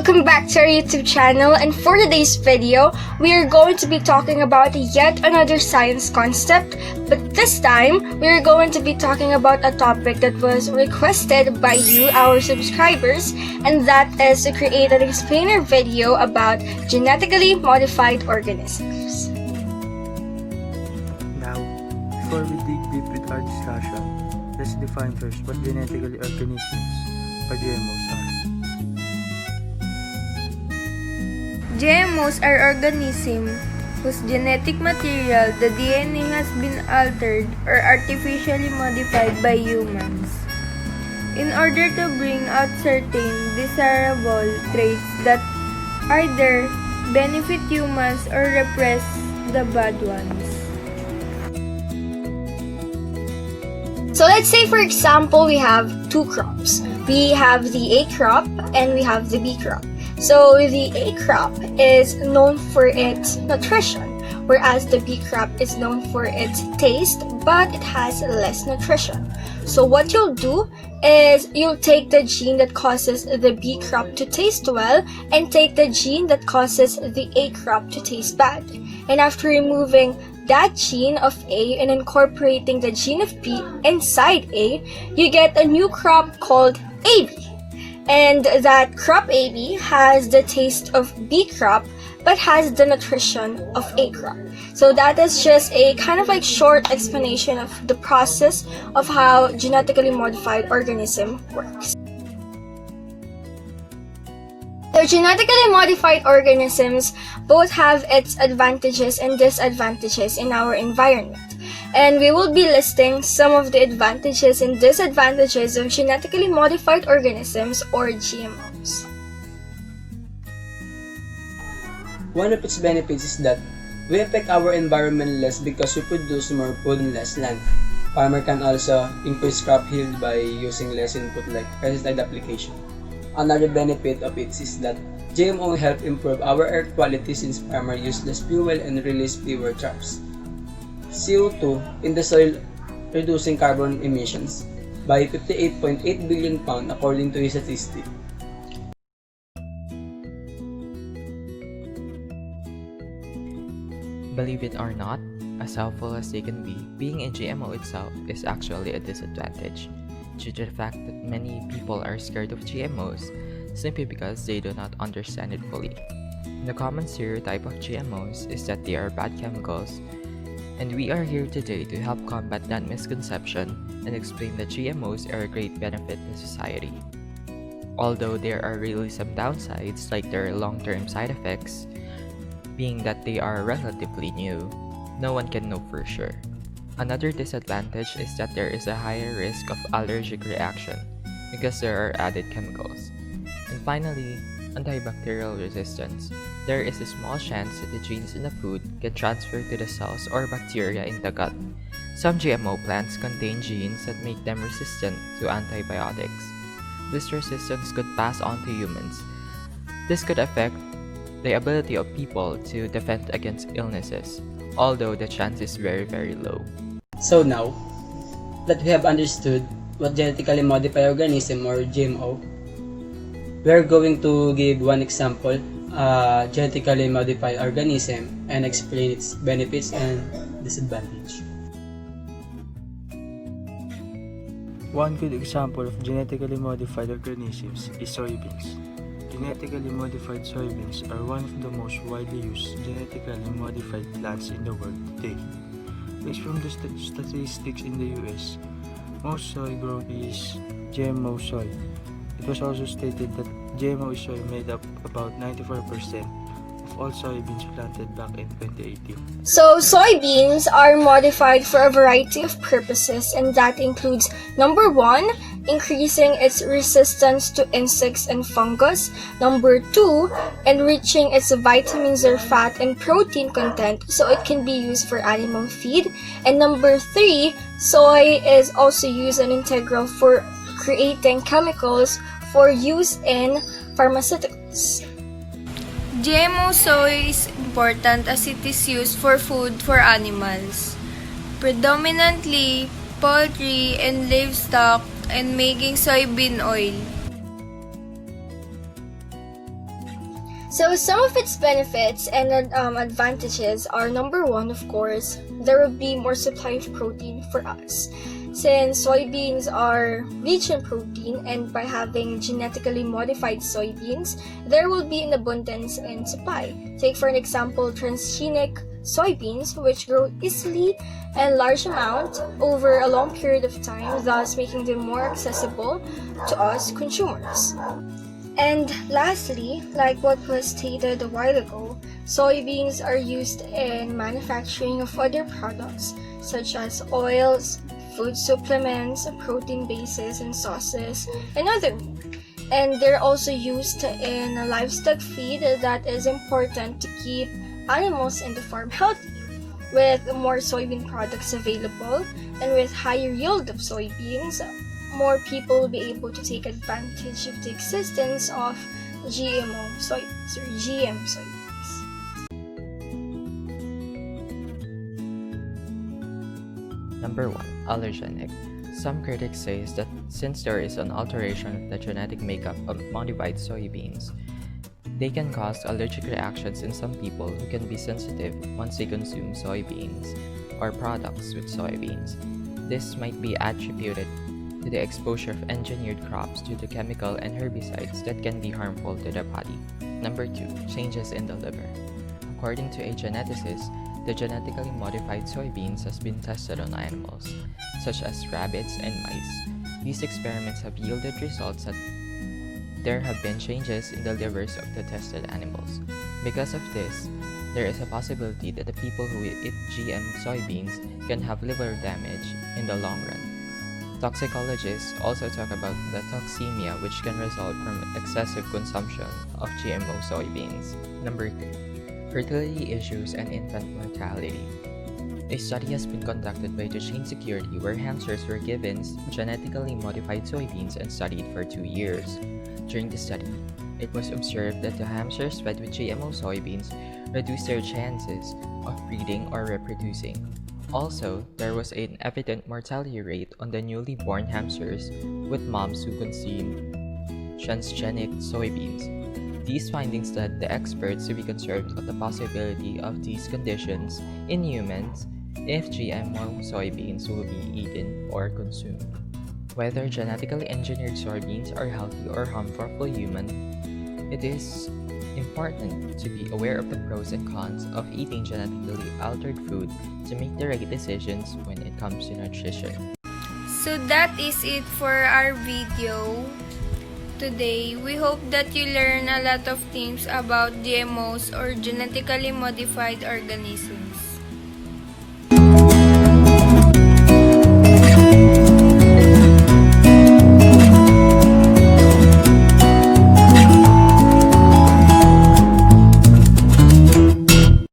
Welcome back to our YouTube channel, and for today's video, we are going to be talking about yet another science concept, but this time, we are going to be talking about a topic that was requested by you, our subscribers, and that is to create an explainer video about genetically modified organisms. Now, before we dig deep with our discussion, let's define first what genetically organisms or GMOs are. GMOs are organisms whose genetic material, the DNA, has been altered or artificially modified by humans in order to bring out certain desirable traits that either benefit humans or repress the bad ones. So let's say, for example, we have two crops. We have the A crop and we have the B crop. So the A crop is known for its nutrition, whereas the B crop is known for its taste, but it has less nutrition. So what you'll do is you'll take the gene that causes the B crop to taste well and take the gene that causes the A crop to taste bad. And after removing that gene of A and incorporating the gene of B inside A, you get a new crop called AB. And that crop AB has the taste of B crop but has the nutrition of A crop. So that is just a kind of like short explanation of the process of how genetically modified organism works. So genetically modified organisms both have its advantages and disadvantages in our environment. And we will be listing some of the advantages and disadvantages of genetically modified organisms or GMOs. One of its benefits is that we affect our environment less because we produce more food in less land. Farmer can also increase crop yield by using less input like pesticide application. Another benefit of it is that GMO help improve our air quality since farmers use less fuel and release fewer traps CO2 in the soil, reducing carbon emissions by 58.8 billion pounds according to his statistic. Believe it or not, as helpful as they can be, being a GMO itself is actually a disadvantage due to the fact that many people are scared of GMOs simply because they do not understand it fully. The common stereotype of GMOs is that they are bad chemicals, and we are here today to help combat that misconception and explain that GMOs are a great benefit to society. Although there are really some downsides like their long-term side effects, being that they are relatively new, no one can know for sure. Another disadvantage is that there is a higher risk of allergic reaction because there are added chemicals. And finally, antibacterial resistance. There is a small chance that the genes in the food get transferred to the cells or bacteria in the gut. Some GMO plants contain genes that make them resistant to antibiotics. This resistance could pass on to humans. This could affect the ability of people to defend against illnesses, although the chance is very, very low. So now that we have understood what genetically modified organism or GMO, we are going to give one example, genetically modified organism, and explain its benefits and disadvantage. One good example of genetically modified organisms is soybeans. Genetically modified soybeans are one of the most widely used genetically modified plants in the world today. Based from the statistics in the US, most soy grown is GMO soy. It was also stated that GMO soy made up about 94% of all soybeans planted back in 2018. So soybeans are modified for a variety of purposes, and that includes number 1, increasing its resistance to insects and fungus. Number 2, enriching its vitamins or fat and protein content so it can be used for animal feed. And number 3, soy is also used and integral for creating chemicals for use in pharmaceuticals. GMO soy is important as it is used for food for animals, predominantly poultry and livestock, and making soybean oil. So some of its benefits and advantages are, number one, of course, there will be more supply of protein for us. Since soybeans are rich in protein, and by having genetically modified soybeans, there will be an abundance in supply. Take for an example, transgenic soybeans, which grow easily and large amount over a long period of time, thus making them more accessible to us consumers. And lastly, like what was stated a while ago, soybeans are used in manufacturing of other products such as oils, food supplements, protein bases, and sauces, and other meat. And they're also used in livestock feed that is important to keep animals in the farm healthy. With more soybean products available and with higher yield of soybeans, more people will be able to take advantage of the existence of GMO soybeans or GM soybeans. Number 1. Allergenic. Some critics say that since there is an alteration of the genetic makeup of modified soybeans, they can cause allergic reactions in some people who can be sensitive once they consume soybeans or products with soybeans. This might be attributed to the exposure of engineered crops due to chemical and herbicides that can be harmful to the body. Number 2. Changes in the liver. According to a geneticist, the genetically modified soybeans has been tested on animals, such as rabbits and mice. These experiments have yielded results that there have been changes in the livers of the tested animals. Because of this, there is a possibility that the people who eat GM soybeans can have liver damage in the long run. Toxicologists also talk about the toxemia which can result from excessive consumption of GMO soybeans. Number 3. Fertility issues and infant mortality. A study has been conducted by the Chain Security where hamsters were given genetically modified soybeans and studied for 2 years. During the study, it was observed that the hamsters fed with GMO soybeans reduced their chances of breeding or reproducing. Also, there was an evident mortality rate on the newly born hamsters with moms who consumed transgenic soybeans. These findings led the experts to be concerned of the possibility of these conditions in humans if GMO soybeans will be eaten or consumed. Whether genetically engineered soybeans are healthy or harmful for humans, it is important to be aware of the pros and cons of eating genetically altered food to make the right decisions when it comes to nutrition. So that is it for our video today. We hope that you learn a lot of things about GMOs or genetically modified organisms.